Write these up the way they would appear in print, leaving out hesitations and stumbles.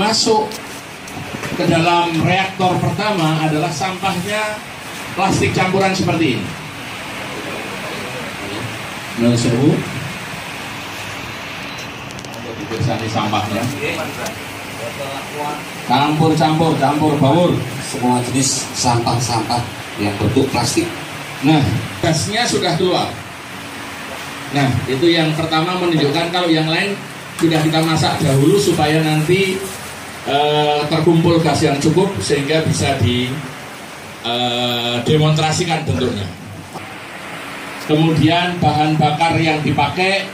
masuk ke dalam reaktor pertama adalah sampahnya plastik campuran seperti ini. Menurut sewu, dibersani sampahnya. Campur baur. Semua jenis sampah-sampah yang bentuk plastik. Nah, gasnya sudah keluar. Nah, itu yang pertama menunjukkan kalau yang lain sudah kita masak dahulu supaya nanti terkumpul gas yang cukup sehingga bisa demonstrasikan bentuknya. Kemudian bahan bakar yang dipakai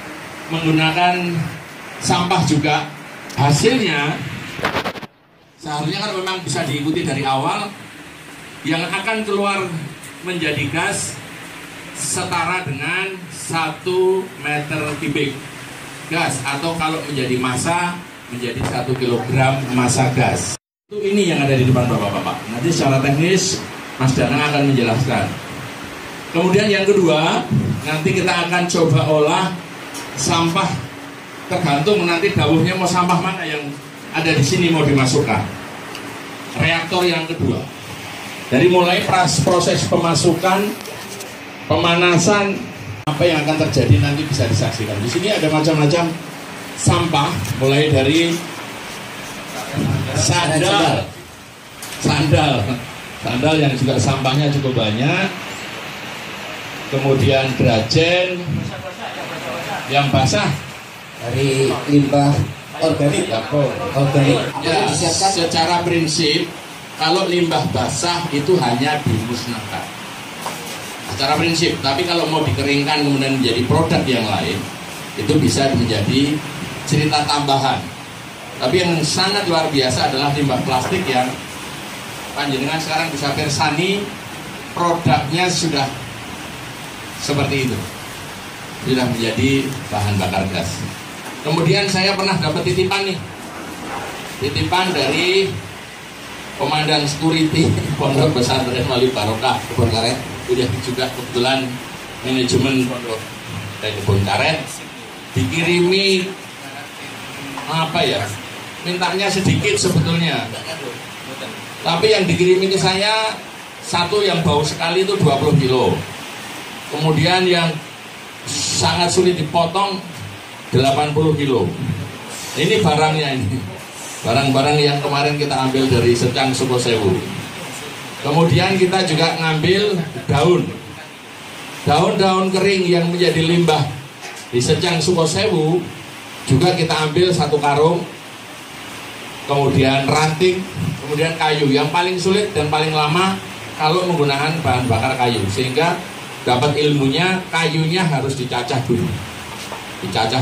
menggunakan sampah juga. Hasilnya seharusnya kan memang bisa diikuti dari awal. Yang akan keluar menjadi gas setara dengan 1 meter kubik gas, atau kalau menjadi massa menjadi 1 kilogram massa gas. Itu ini yang ada di depan bapak-bapak. Nanti secara teknis Mas Danang akan menjelaskan. Kemudian yang kedua, nanti kita akan coba olah sampah, tergantung nanti dawuhnya mau sampah mana yang ada di sini mau dimasukkan. Reaktor yang kedua, dari mulai proses pemasukan, pemanasan, apa yang akan terjadi nanti bisa disaksikan. Di sini ada macam-macam sampah, mulai dari sandal yang juga sampahnya cukup banyak. Kemudian grajen yang basah Dari limbah organik. Ya, secara prinsip kalau limbah basah itu hanya dimusnahkan secara prinsip, tapi kalau mau dikeringkan kemudian menjadi produk yang lain, itu bisa menjadi cerita tambahan. Tapi yang sangat luar biasa adalah limbah plastik yang panjenengan sekarang bisa persani, produknya sudah seperti itu, sudah menjadi bahan bakar gas. Kemudian saya pernah dapat titipan dari komandan security Pondok Pesantren Wali Barokah Kebun Karet. Udah juga kebetulan manajemen Pondok Kebun Karet dikirimi mintanya sedikit sebetulnya, tapi yang dikirimi ke saya satu yang bau sekali itu 20 kilo. Kemudian yang sangat sulit dipotong 80 kilo. Ini barangnya ini. Barang-barang yang kemarin kita ambil dari Secang Sukosewu. Kemudian kita juga ngambil daun-daun kering yang menjadi limbah di Secang Sukosewu, juga kita ambil 1 karung. Kemudian ranting, kemudian kayu. Yang paling sulit dan paling lama kalau menggunakan bahan bakar kayu, sehingga dapat ilmunya kayunya harus dicacah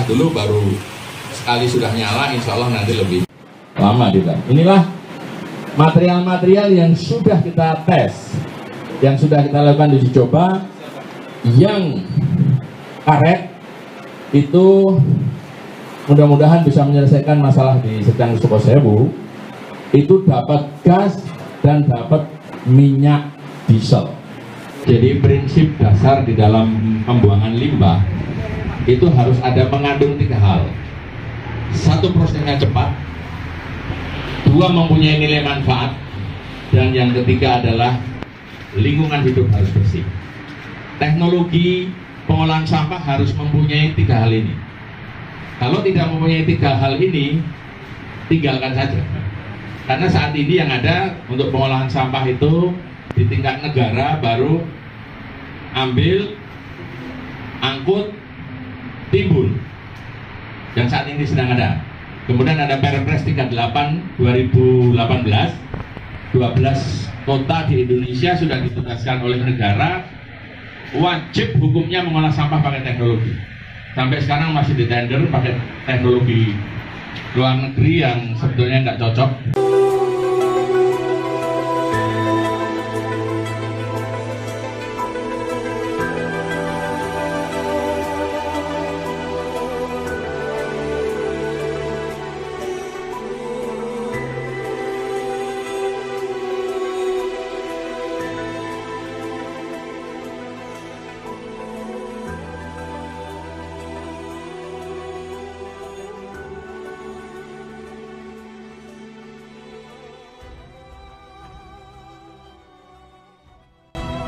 dulu baru sekali sudah nyala insya Allah nanti lebih lama juga. Inilah material-material yang sudah kita tes, yang sudah kita lakukan uji coba. Yang karet itu mudah-mudahan bisa menyelesaikan masalah di Secang Sukosewu, itu dapat gas dan dapat minyak diesel. Jadi prinsip dasar di dalam pembuangan limbah itu harus ada mengandung 3 hal. 1, prosesnya cepat. 2, mempunyai nilai manfaat. Dan yang ketiga adalah lingkungan hidup harus bersih. Teknologi pengolahan sampah harus mempunyai 3 hal ini. Kalau tidak mempunyai 3 hal ini, tinggalkan saja. Karena saat ini yang ada untuk pengolahan sampah itu di tingkat negara baru ambil, angkut, timbun yang saat ini sedang ada. Kemudian ada Perpres 38 2018, 12 kota di Indonesia sudah ditugaskan oleh negara wajib hukumnya mengolah sampah pakai teknologi. Sampai sekarang masih di tender pakai teknologi luar negeri yang sebetulnya nggak cocok.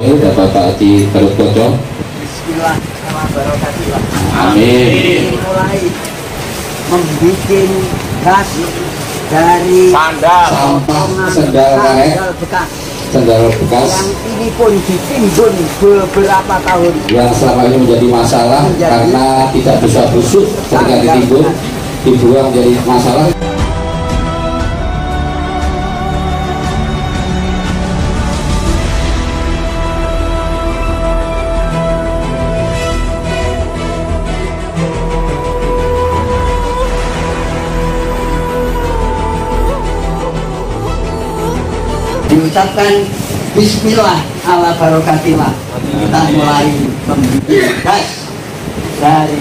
dan Bapak Haji Garut Koco. Bismillahirrahmanirrahim. Amin. Mulai membuat gas dari Sampah sendal karet, bekas sendal bekas yang ini pun ditimbun beberapa tahun. yang selama ini menjadi masalah karena tidak bisa busuk ketika ditimbun, dibuang jadi masalah. Diucapkan Bismillah ala barokatillah, kita mulai membuat gas dari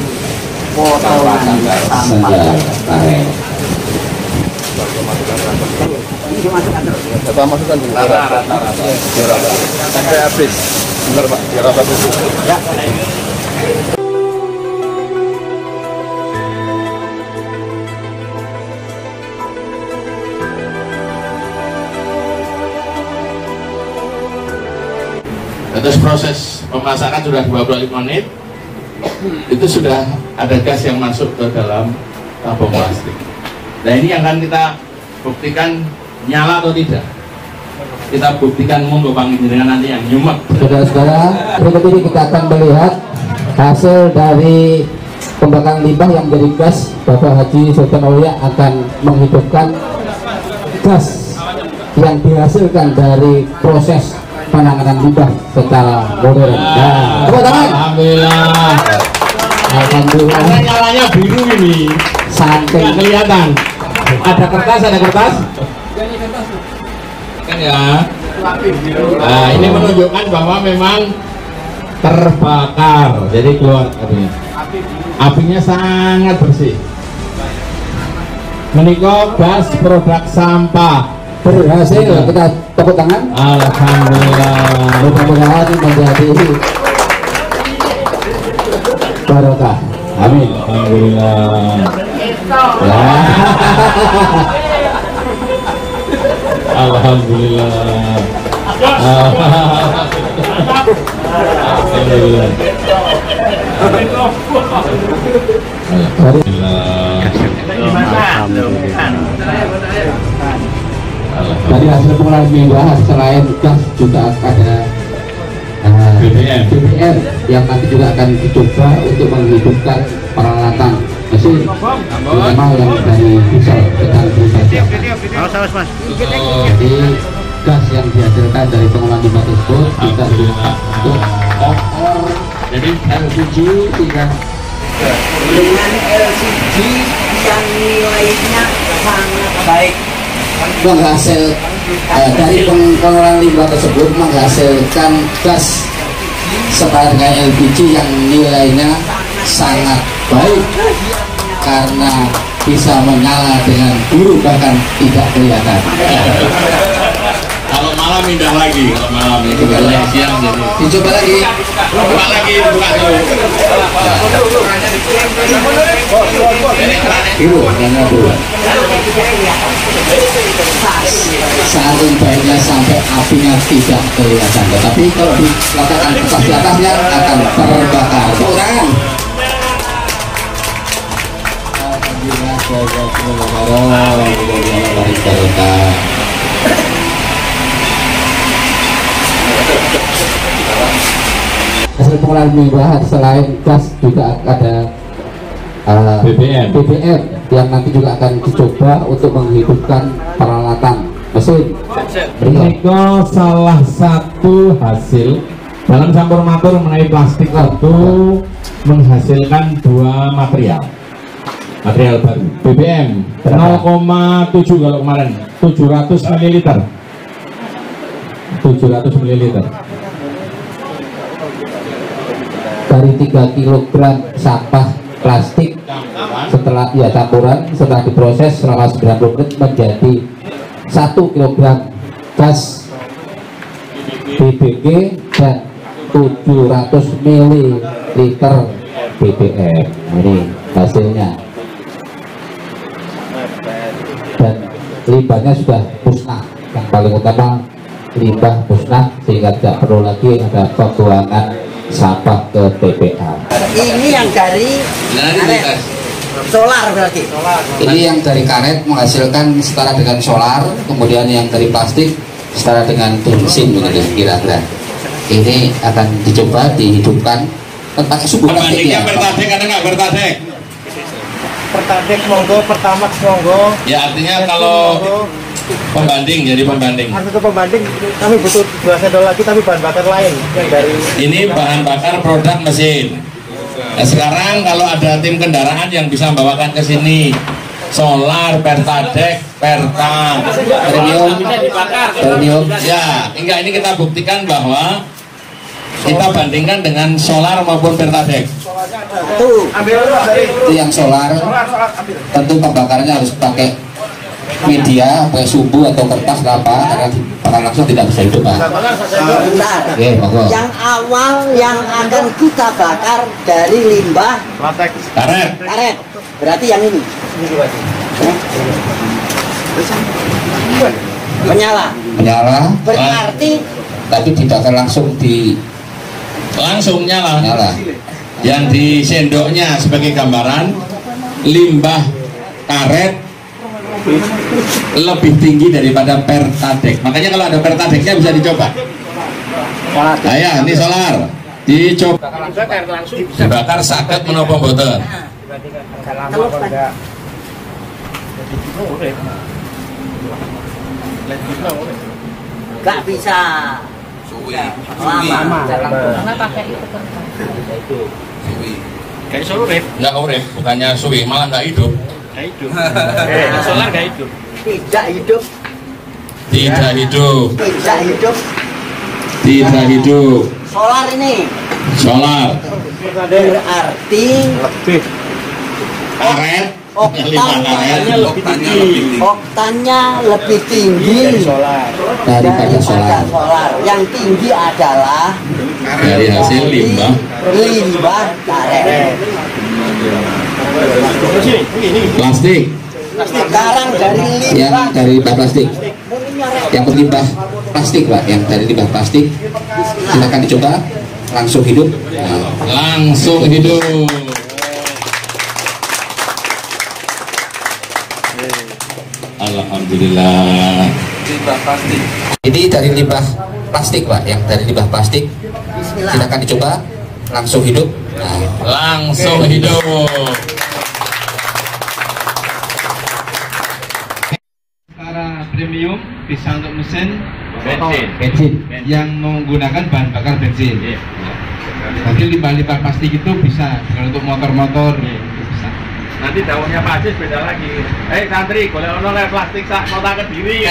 potongan sampah. Sendal karet. Ini dimasukkan terus. Bapak masukkan dulu. Sampai habis. Benar Pak, biar apa dulu. Ya. Terus proses pemasakan sudah 25 menit, itu sudah ada gas yang masuk ke dalam tabung plastik. Nah ini yang akan kita buktikan nyala atau tidak. Kita buktikan untuk Bang Injinier nanti yang nyumet. Saudara-saudara, berikut ini kita akan melihat hasil dari pembakaran limbah yang menjadi gas. Bapak Haji Sultan Aulia akan menghidupkan gas yang dihasilkan dari proses penanganan limbah secara modern. Nah, tepuk tangan. Alhamdulillah. Alhamdulillah. Karena nyalanya biru ini, Saking nggak kelihatan. Ada kertas, kan ya. Nah ini menunjukkan bahwa memang terbakar, jadi keluar apinya. Apinya sangat bersih. Menikah gas produk sampah berhasil, kita tepuk tangan. Alhamdulillah. Mudah-mudahan menjadi barokah. Amin. Alhamdulillah. Ya. Alhamdulillah. Alhamdulillah. Dari hasil pengolahan limbah selain gas juga ada BBM. BBM yang nanti juga akan dicoba untuk menghidupkan peralatan mesin, terutama yang dari diesel dengan pribadi. Jadi gas yang dihasilkan dari pengolahan limbah tersebut juga digunakan untuk kompor, Jadi LPG hingga Dengan LCD yang nilainya sangat baik. menghasil dari pengolahan limbah tersebut menghasilkan gas setara dengan LPG yang nilainya sangat baik karena bisa menyala dengan biru bahkan tidak kelihatan. kalau malam indah lagi, kalau malam itu kalau yang siang jadi. Dicoba lagi. Buka lagi, buka dulu. Biru, warnanya biru. Saking baiknya sampai apinya tidak kelihatan. Tetapi kalau diletakkan kertas di atasnya akan terbakar. Tepuk tangan. Alhamdulillah, hasil pengolahan limbah selain gas juga ada BBM. BBM yang nanti juga akan dicoba untuk menghidupkan peralatan mesin. Ini salah satu hasil dalam campur matur mengenai plastik itu menghasilkan dua material baru. BBM 0,7 kalau kemarin 700 ml. 700 ml. Dari 3 kg sampah plastik setelah campuran setelah diproses selama 90 menit menjadi 1 kg gas BBG dan 700 ml BBM. Ini hasilnya, dan limbahnya sudah musnah. Yang paling utama limbah musnah sehingga tidak perlu lagi ada pembuangan sampah ke TPA. Ini yang dari solar berarti. Ini yang dari karet menghasilkan setara dengan solar, kemudian yang dari plastik setara dengan bensin begitu kira-kira. Ini akan dicoba dihidupkan pakai sumbu plastik ya. Pertadek ada nggak pertadek? Pertadek monggo, Pertamax monggo. Ya artinya kalau pembanding, jadi pembanding. Untuk pembanding kami butuh 2 sendok lagi tapi bahan bakar lain yang dari Ini bahan bakar produk mesin. Nah, sekarang kalau ada tim kendaraan yang bisa membawakan ke sini solar, pertadek, perta, Premium. Ya, enggak, ini kita buktikan bahwa kita bandingkan dengan solar maupun pertadek. Itu yang solar, tentu pembakarnya harus pakai media, pakai sumbu atau kertas apa, karena dibakar langsung tidak bisa hidup Pak. Bentar. Oke, monggo. Yang awal yang akan kita bakar dari limbah Karet. karet. Berarti yang ini. Menyala. Menyala, Berarti tapi dibakar langsung Langsung nyala. nyala. Yang di sendoknya sebagai gambaran, limbah karet lebih tinggi daripada pertadek. Makanya kalau ada pertadeknya bisa dicoba. Nah, ya, ini solar dicoba. Dibakar sakit menapa mboten? nggak bisa lama. Karena pakai itu kan. Kayak solar urip. Nggak urip, bukannya suwi, malah nggak hidup. Nggak hidup. Solar nggak hidup. Tidak hidup. Tidak hidup. Tidak hidup. Tidak hidup. Solar ini Solar, berarti karet, limbah karet. oktannya lebih tinggi Daripada solar. Yang tinggi adalah Dari hasil limbah limbah karet. plastik. Sekarang dari Yang limbah dari limbah plastik, yang berlimbah plastik Pak, yang dari limbah plastik, silakan dicoba langsung hidup. Nah, Langsung hidup. Alhamdulillah. ini dari limbah plastik Pak, yang dari limbah plastik, silakan dicoba langsung hidup. Nah, Langsung hidup. Para premium bisa untuk mesin bensin. yang menggunakan bahan bakar bensin. Jadi limbah-limbah plastik itu bisa kalau untuk motor-motor itu bisa. Nanti daunnya Pak Ajis beda lagi. Santri, golek ono lek plastik sak kota Kediri.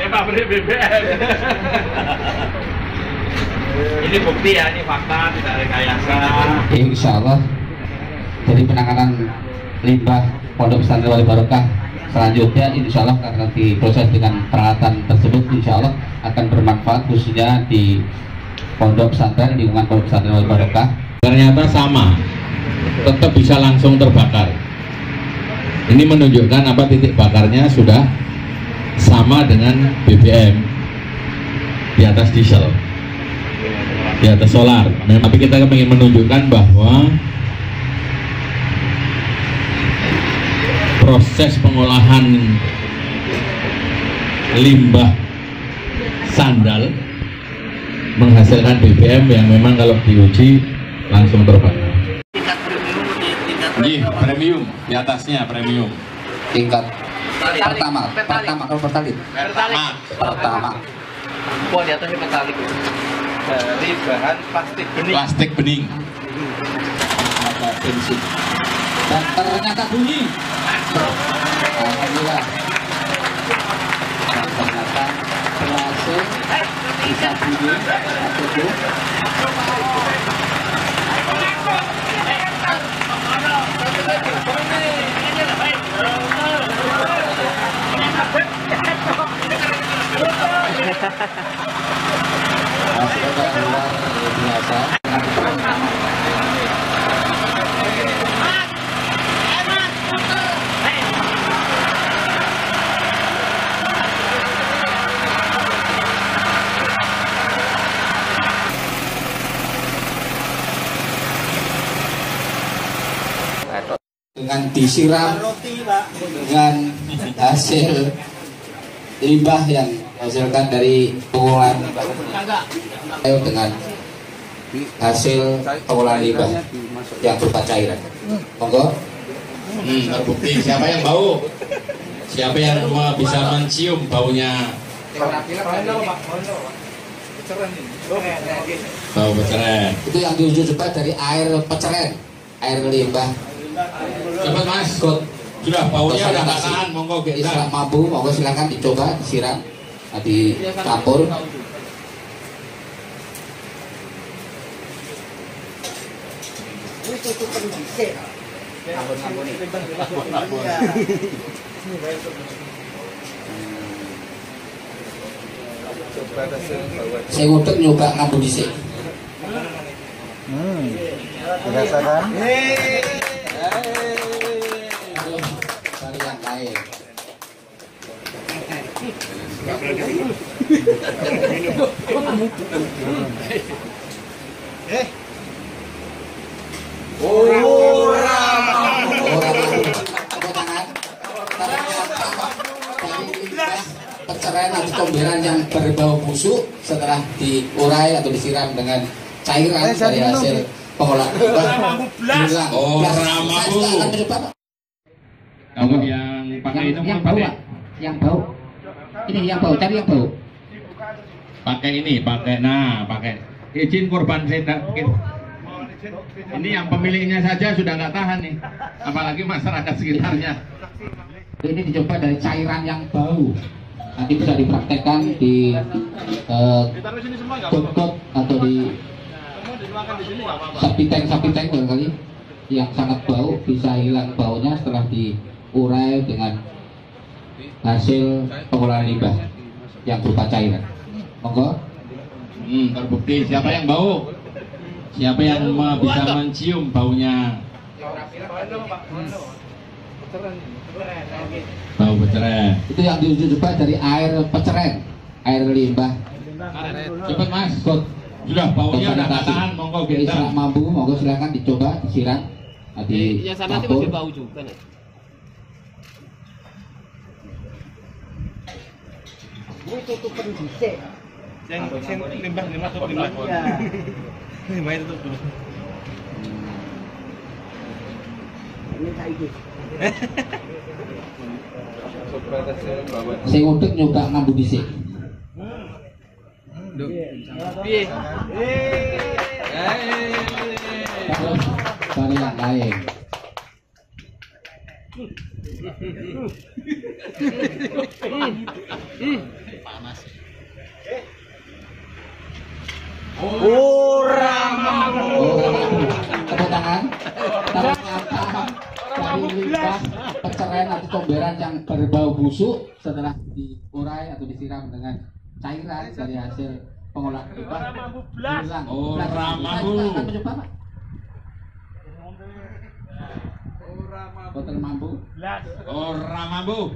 Pabrik BBM. Ini bukti ya, ini fakta, tidak rekayasa. Insya Allah dari penanganan limbah Pondok Pesantren Wali Barokah selanjutnya insya Allah karena diproses dengan peralatan tersebut insya Allah akan bermanfaat khususnya di Pondok Pesantren, lingkungan Pondok Pesantren Wali Barokah. Ternyata sama, tetap bisa langsung terbakar. Ini menunjukkan apa, titik bakarnya sudah sama dengan BBM di atas diesel, di atas solar. Tapi kita ingin menunjukkan bahwa proses pengolahan limbah sandal menghasilkan BBM yang memang kalau diuji langsung terbakar. Premium di atasnya premium. Tingkat pertama kalau pertalit. Pertama. Wah, di atasnya metalik. Dari bahan plastik bening. Plastik bening. Ada bensin. Dan ternyata bunyi. Alhamdulillah. Dan ternyata berhasil bisa bunyi satu. Hasilnya luar biasa. dengan disiram dengan hasil limbah yang dihasilkan dari pengolahan dengan hasil pengolahan limbah yang berupa cairan. Monggo. Terbukti siapa yang bau, siapa yang bisa mencium baunya. Bau peceren. Itu yang diuji coba dari air peceren, air limbah. Cepat Mas, sudah baunya udah nggak tahan, monggo Islam mampu, monggo silakan dicoba, disiram, dicampur. Saya ngudek nyoba ngambung dhisik. Dirasakan. Dari yang lain. Perceraian atau comberan yang berbau busuk setelah diurai atau disiram dengan cairan dari hasil pengolahan hilang. Kamu yang pakai itu yang bau, Pak. Yang bau. Ini yang bau, cari yang bau. Pakai ini, pakai izin korban sedan. Ini yang pemiliknya saja sudah nggak tahan nih, apalagi masyarakat sekitarnya. Ini dicoba dari cairan yang bau. Nanti bisa dipraktekkan di kot atau di sapi tank barangkali yang sangat bau, bisa hilang baunya setelah diurai dengan hasil pengolahan limbah yang berupa cairan. Monggo. Terbukti siapa yang bau, siapa yang bisa mencium baunya. Bau peceren. Itu yang diuji coba dari air peceren, air limbah. Cepat Mas, sudah baunya udah nggak tahan, monggo Islam mampu, monggo silakan dicoba, disiram, Yang sana sih masih bau juga nih. Ini tutupan dhisik. Yang limbah tutup limbah. Iya. Limbah itu tutup dulu. Ini saiki. Saya ngudek nyoba ngambung dhisik. Piye? Dari yang lain. Panas. Tepuk tangan. Dari limbah perceraian atau comberan yang berbau busuk setelah diurai atau disiram dengan cairan dari hasil pengolahan limbah hilang. Silakan mencoba, Pak. Ora mampu.